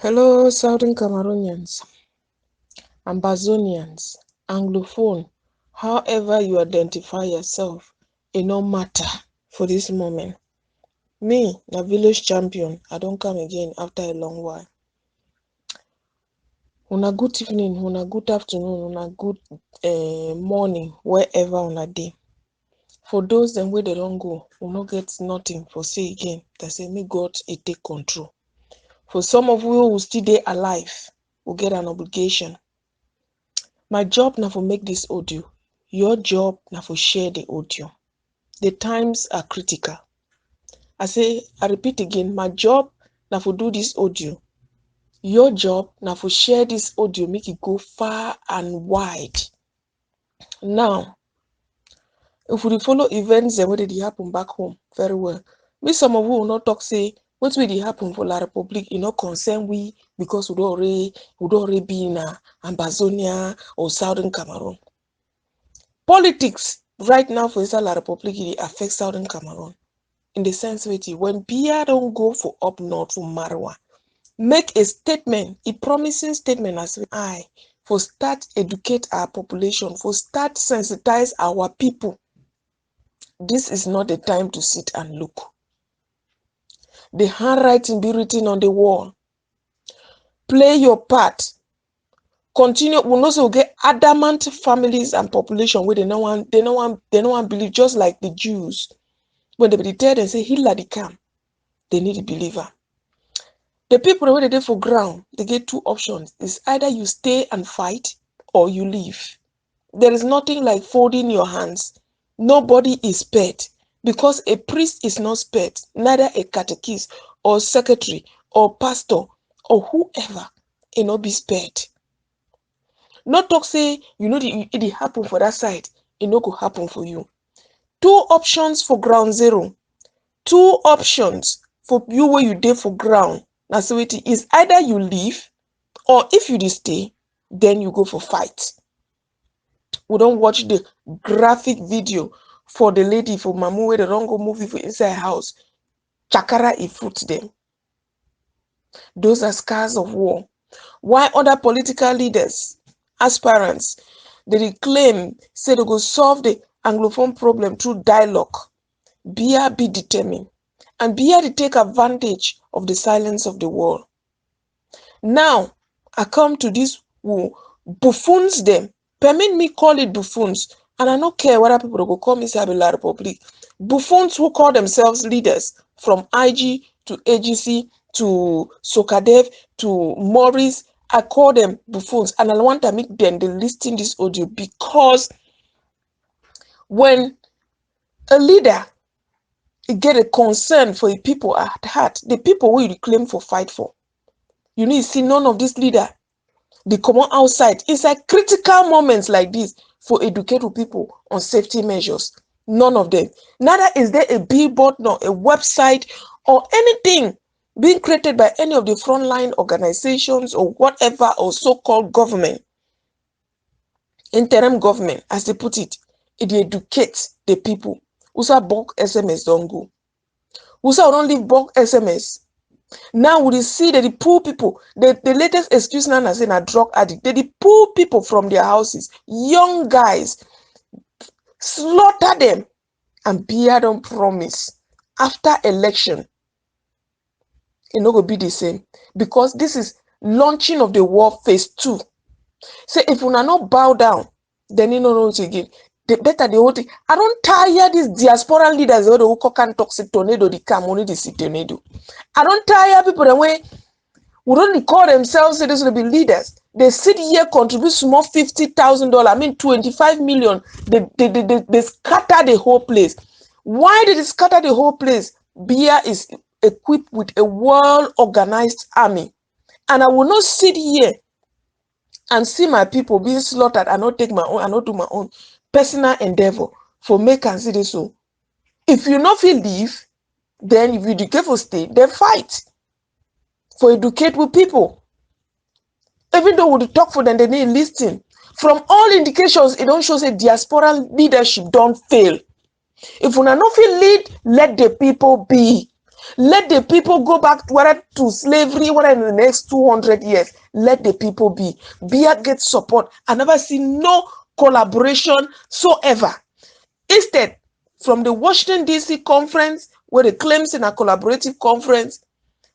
Hello, Southern Cameroonians, Ambazonians, Anglophone, however you identify yourself, it no matter for this moment. Me, the village champion, I don't come again after a long while. Una good evening, una good afternoon, una good morning, wherever una dey. For those them where they don't go, we no get nothing for say again. They say, may God take control. For some of you who still dey alive, will get an obligation. My job na for make this audio. Your job na for share the audio. The times are critical. I repeat again, my job na for do this audio. Your job na for share this audio, make it go far and wide. Now, if we follow events that dey happen back home very well, me some of you will not talk say what will happen for La Republic, concern we because we don't already be in Ambazonia or Southern Cameroon. Politics right now for inside La Republic, it affects Southern Cameroon in the sense that when Bia don't go for up north for Marwa, make a statement, a promising statement as I for start educate our population, for start sensitize our people. This is not the time to sit and look. The handwriting be written on the wall. Play your part. Continue. We also get adamant families and population where they no one believe, just like the Jews. When they be tell and say Hitler they come, they need a believer. The people where they dey for ground, they get two options. It's either you stay and fight or you leave. There is nothing like folding your hands. Nobody is spared because a priest is not spared, neither a catechist or secretary or pastor or whoever not be spared. Not talk say it happen for that side, it no go happen for you. Two options for ground zero. Two options for you where you dey for ground. Now so it is either you leave or if you dey stay, then you go for fight. We don't watch the graphic video for the lady for Mamu where they don't go movie for inside house. Chakara it fruit them. Those are scars of war. Why other political leaders, aspirants, they claim say they go solve the Anglophone problem through dialogue. Bia be determined. And Bia to take advantage of the silence of the world. Now, I come to this who buffoons them. Permit me call it buffoons. And I don't care whether people go call me Sabila Republic. Buffoons who call themselves leaders from IG to AGC to Sokadev to Maurice. I call them buffoons. And I want to make them listing this audio because when a leader get a concern for the people at heart, the people will claim for fight for. You need to see none of this leader. They come on outside inside critical moments like this for educate people on safety measures. None of them. Neither is there a billboard nor a website or anything being created by any of the frontline organizations or whatever or so-called government, interim government, as they put it. It educates the people. Usa bulk SMS don't go. Usa don't leave bulk SMS. Now we see that the poor people, the latest excuse now is saying a drug addict. The poor people from their houses, young guys, slaughter them, and Bia don't promise after election it not gonna be the same because this is launching of the war phase 2. Say if we not bow down, then you know again. The better the whole thing. I don't tire these diasporan leaders who can toxic tornado, the come only the tornado. I don't tire people the way who don't call themselves this will be leaders. They sit here, contribute small $50,000, I mean 25 million. They scatter the whole place. Why did they scatter the whole place? Bia is equipped with a well-organized army. And I will not sit here and see my people being slaughtered and not take my own, and not do my own personal endeavor for make and see this. So if you not feel leave, then if you educate for stay, then fight for educate with people. Even though we talk for them, they need listening. From all indications, it don't show say diaspora leadership don't fail. If we not feel lead, let the people be. Let the people go back whether to slavery, whether in the next 200 years. Let the people be. Biya get support. I never see no collaboration so ever. Instead, from the Washington DC conference, where the claims in a collaborative conference,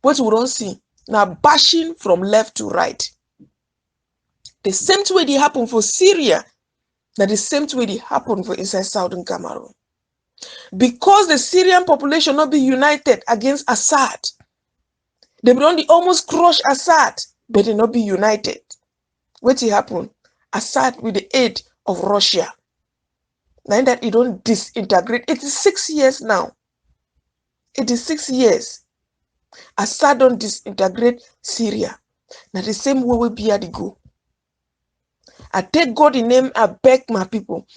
what we don't see now bashing from left to right. The same way they happen for Syria, now the same way they happen for inside Southern Cameroon. Because the Syrian population not be united against Assad. They don't almost crush Assad, but they not be united. What will happen? Assad with the aid of Russia. Now that it don't disintegrate. It is 6 years now. It is 6 years. Assad don't disintegrate Syria. Now the same way we be at the go. I take God in name, I beg my people.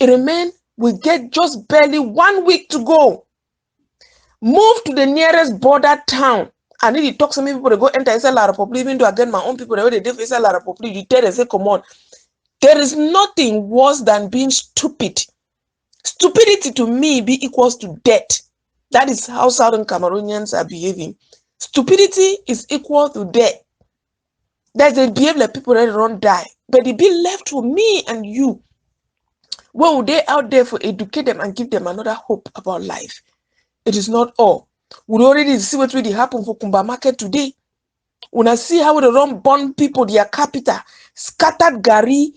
It remain, we get just barely 1 week to go. Move to the nearest border town. I need to talk to some people to go enter inside La Republic, even though again my own people, they do inside La Republic, you tell them, say, come on. There is nothing worse than being stupid. Stupidity to me be equals to death. That is how Southern Cameroonians are behaving. Stupidity is equal to death. That they behave like people that don't die. But they be left for me and you. What would they out there for educate them and give them another hope about life? It is not all. We already see what really happened for Kumba Market today. When I see how they run burn people, their capital, scattered gari,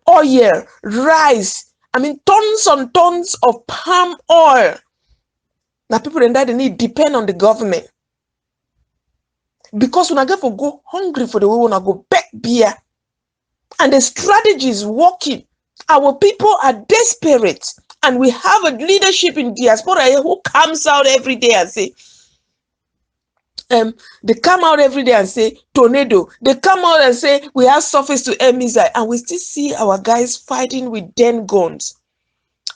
oil, rice, I mean tons and tons of palm oil. Now people in that they need depend on the government. Because when I get for go hungry for the way when I go back beer. And the strategy is working. Our people are desperate. And we have a leadership in diaspora who comes out every day and say, they come out every day and say, tornado. They come out and say, we have surface to air missile. And we still see our guys fighting with 10 guns.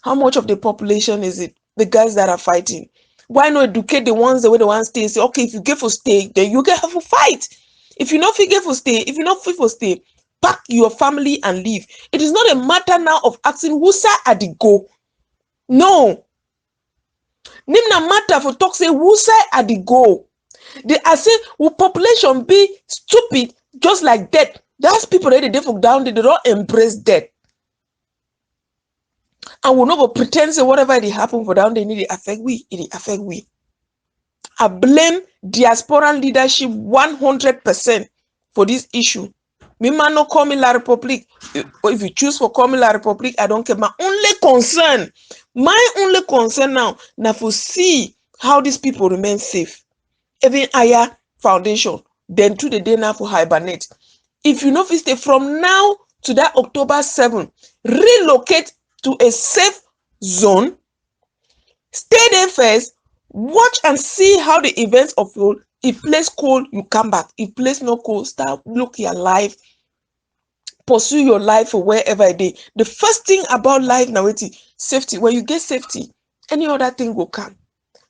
How much of the population is it? The guys that are fighting. Why not educate the ones the way the ones stay? Say, okay, if you get for stay, then you get for fight. If you not get for stay, if you not fit for stay, pack your family and leave. It is not a matter now of asking who's at the go. No. Nimna matter for talk say who's at the go. They are saying will population be stupid just like that. That's people that they for down, they don't embrace that. And we'll not go pretend say whatever it happen for down, they need to affect we, it affect we. I blame diasporan leadership 100% for this issue. Me man no call me La Republique. If you choose for call me La Republique, I don't care. My only concern now, for see how these people remain safe. Even higher foundation, then to the day now for hibernate. If you know, stay from now to that October 7, relocate to a safe zone, stay there first, watch and see how the events unfold. If place cold, you come back. If place no cold, start look your life, pursue your life for wherever it is. The first thing about life now is safety. When you get safety, any other thing will come.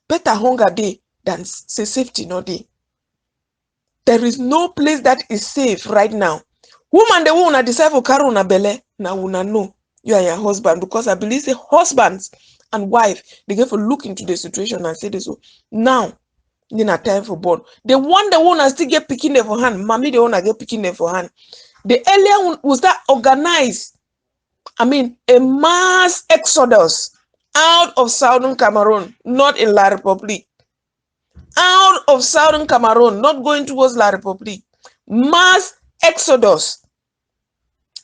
Better hunger day than say safety no day. There is no place that is safe right now. Woman, the one decide for carry una belle, now una know you are your husband, because I believe the husbands and wife they get to look into the situation and say this. So now, then a time for born. The one still get picking there for hand. Mommy, the one get picking there for hand. The earlier was that organized. I mean, a mass exodus out of Southern Cameroon, not in La Republique. Out of Southern Cameroon, not going towards La Republique. Mass exodus.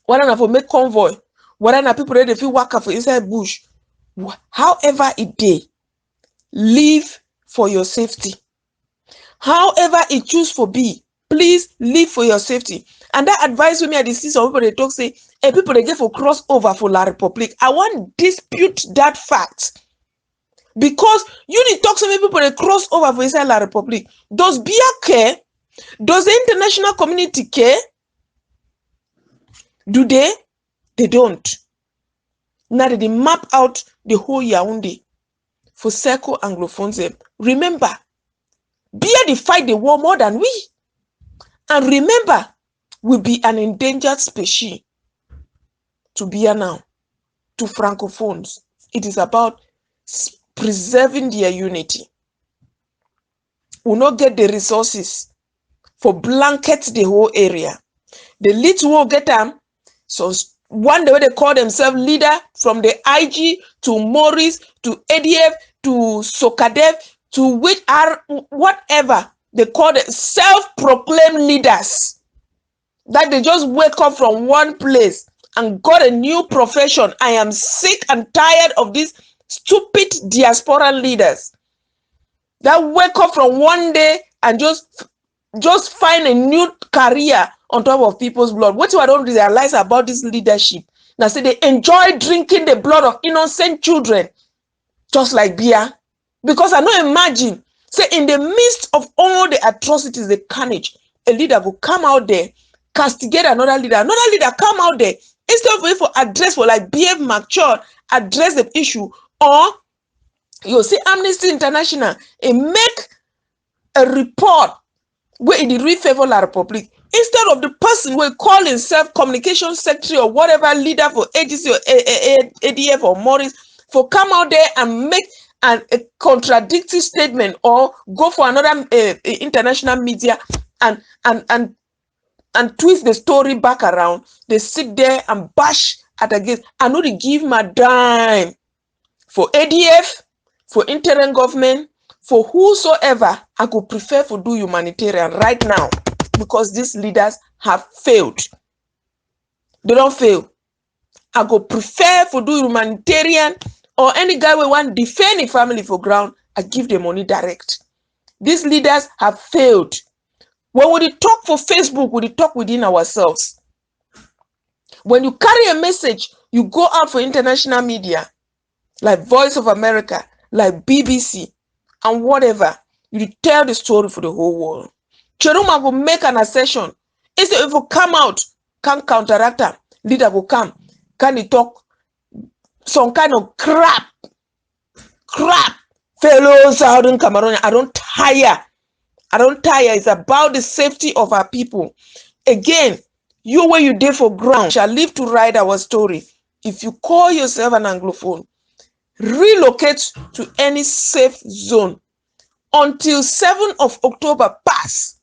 Whether not for make convoy, whether not people ready to feel work for inside bush. However it day, live for your safety. However it choose for be, please live for your safety. And that advice with me, I see some people they talk say, hey, people they get for crossover for La Republique. I want dispute that fact. Because you need to talk to me people they cross over for inside La Republique. Does BIA care? Does the international community care? Do they? They don't. Now they map out the whole Yaoundé for circle Anglophones. Remember, BIA they fight the war more than we. And remember, we'll be an endangered species to BIA now, to Francophones. It is about preserving their unity. will not get the resources for blanket the whole area. The little will get them. So one day they call themselves leader, from the IG to Maurice to ADF to Sokadev to which are whatever they call it, self-proclaimed leaders, that they just wake up from one place and got a new profession. I am sick and tired of these stupid diasporan leaders that wake up from one day and just find a new career on top of people's blood. What I don't realize about this leadership, now say they enjoy drinking the blood of innocent children, just like beer. Because I don't imagine, say in the midst of all the atrocities, the carnage, a leader will come out there, castigate another leader come out there, instead of waiting for address, for like behave mature, address the issue. Or you see Amnesty International, it make a report where it really favor La Republic, instead of the person who call himself communication secretary or whatever leader for AGC or ADF or Maurice, for come out there and make a contradictory statement, or go for another international media and twist the story back around. They sit there and bash at against. I know they give my dime for ADF, for interim government, for whosoever. I could prefer to do humanitarian right now, because these leaders have failed. They don't fail. I could prefer to do humanitarian, or any guy we want defend a family for ground, I give them money direct. These leaders have failed. When we talk for Facebook, we talk within ourselves. When you carry a message, you go out for international media, like Voice of America, like BBC, and whatever. You tell the story for the whole world. Cheruma will make an assertion. Instead of come out, can counteract her. Leader will come. Can he talk some kind of crap? Fellow Southern Cameroonian, I don't tire. It's about the safety of our people. Again, you where you did for ground shall live to write our story. If you call yourself an Anglophone, relocate to any safe zone until 7th of October pass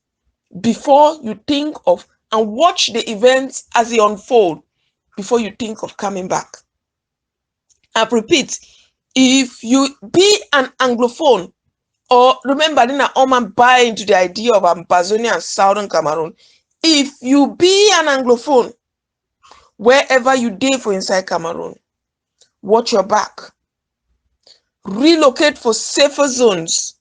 before you think of, and watch the events as they unfold before you think of coming back. I repeat, if you be an Anglophone, or remember, then Oman buy into the idea of Ambazonia and Southern Cameroon. If you be an Anglophone, wherever you did for inside Cameroon, watch your back. Relocate for safer zones.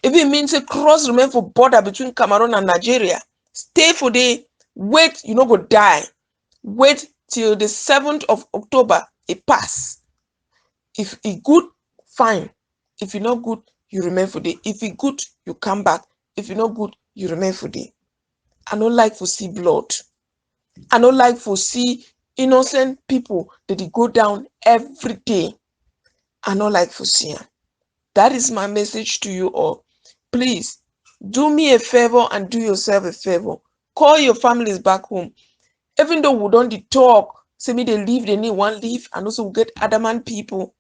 If it means a cross remain for border between Cameroon and Nigeria, stay for the wait, you know, go die. Wait till the 7th of October, it pass. If it good, fine. If you're not good, you remain for the. If it good, you come back. If you're not good, you remain for the. I don't like to see blood. I don't like to see innocent people that they go down every day. I don't like to see them. That is my message to you all. Please do me a favor and do yourself a favor. Call your families back home. Even though we don't talk, say me they leave, they need one leave, and also we get adamant people.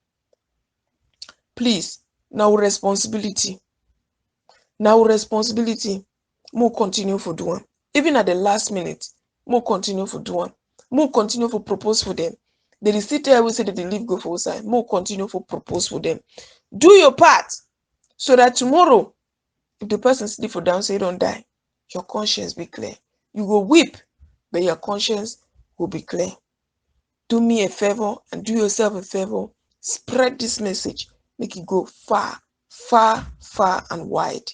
Please, now responsibility. More continue for doing. Even at the last minute, more continue for doing. More continue for propose for them. They sit there, we say that they leave go for side. More continue for propose for them. Do your part so that tomorrow, if the person sleep for down, say don't die, your conscience be clear. You go weep, but your conscience will be clear. Do me a favor and do yourself a favor. Spread this message. Make it go far, far, far and wide.